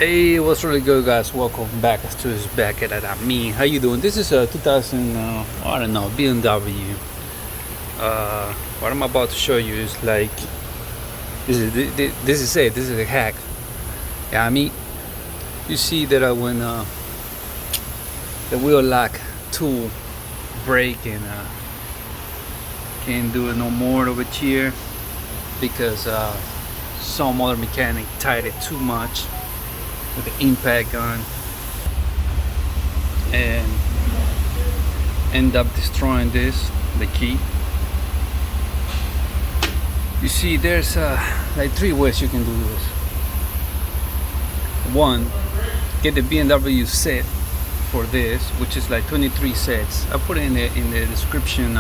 Hey, what's really good, guys? Welcome back. Axtuo is back at me. How you doing? This is a 2000, I don't know, BMW. What I'm about to show you is like this is a hack. Yeah, I mean, you see that when the wheel lock tool break and can't do it no more over here because some other mechanic tied it too much with the impact gun and end up destroying the key. You see, there's like 3 ways you can do this. One, get the BMW set for this, which is like 23 sets. I put it in the description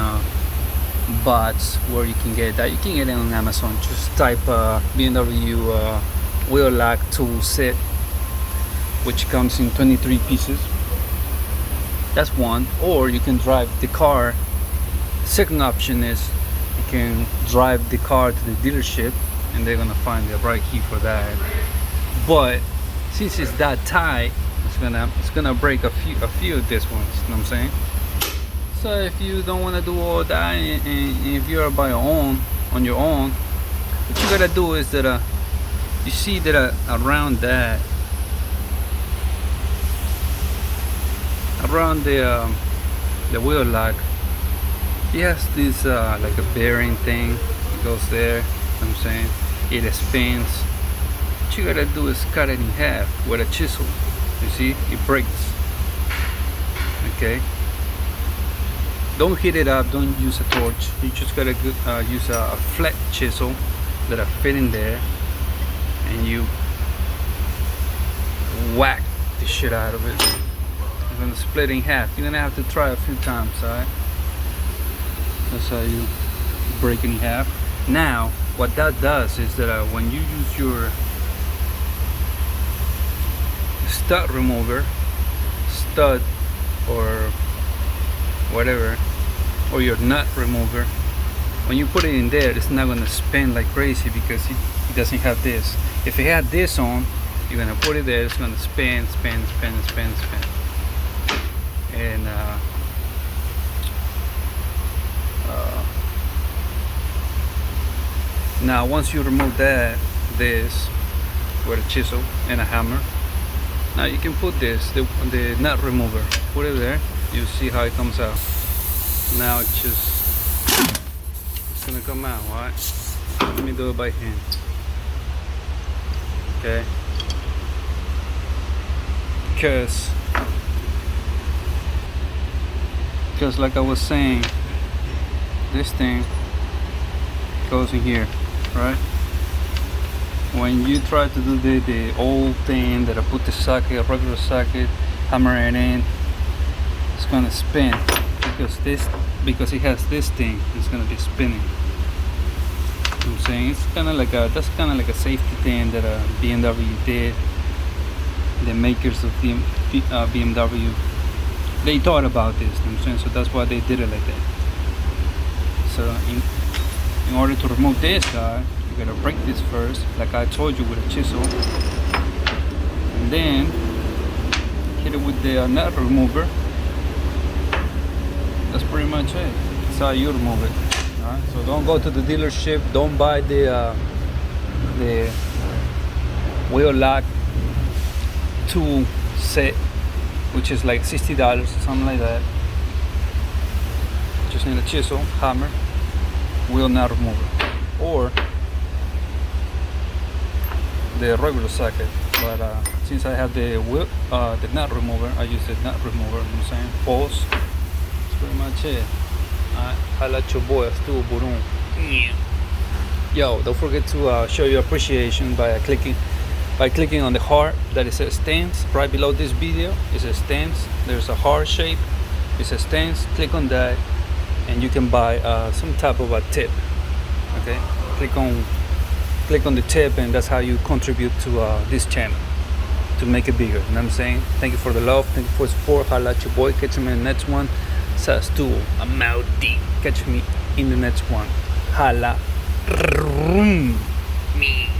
box where you can get that. You can get it on Amazon. Just type BMW wheel lock tool set, which comes in 23 pieces. That's one. Or you can drive the car. Second option is you can drive the car to the dealership and they're gonna find the right key for that. But since it's that tight, it's gonna break a few of these ones, you know what I'm saying? So if you don't want to do all that and if you're on your own, what you gotta do is that you see that around the wheel lock, he has this like a bearing thing. It goes there, you know what I'm saying? It spins. What you gotta do is cut it in half with a chisel. You see, it breaks. Okay, don't heat it up, don't use a torch. You just gotta use a flat chisel that fit in there, and you whack the shit out of it. You're gonna split it in half. You're gonna have to try a few times, alright? That's how you break it in half. Now, what that does is that when you use your stud remover, or whatever, or your nut remover, when you put it in there, it's not gonna spin like crazy because it doesn't have this. If it had this on, you're gonna put it there, it's gonna spin. And now once you remove this with a chisel and a hammer, now you can put the nut remover, put it there, you see how it comes out. Now it's gonna come out, alright? Let me do it by hand. Okay, because like I was saying, this thing goes in here, right? When you try to do the old thing that I put the socket, a regular socket, hammer it in, it's gonna spin because it has this thing. It's gonna be spinning. You know what I'm saying, it's kind of like that's kind of like a safety thing that BMW did. The makers of BMW, they thought about this, you know what I'm saying? So that's why they did it like that. So in order to remove this guy, you gotta break this first, like I told you, with a chisel, and then hit it with the nut remover. That's pretty much it. That's how you remove it. Alright? So don't go to the dealership, don't buy the wheel lock tool set, which is like $60 or something like that. Just need a chisel, hammer, wheel nut remover, or the regular socket. But since I have the nut remover, I use the nut remover. You know what I'm saying? Pulse. That's pretty much it. Alright, holla at your boy, Axtuo Burun. Yo, don't forget to show your appreciation by clicking on the heart that it says stands right below this video. It says stands. There's a heart shape. It says stands. Click on that, and you can buy some type of a tip. Okay, click on the tip, and that's how you contribute to this channel to make it bigger. You know what I'm saying? Thank you for the love. Thank you for the support. Holla at your boy. Catch me in the next one. Axtuo, I'm out deep. Catch me in the next one. Holla. Me.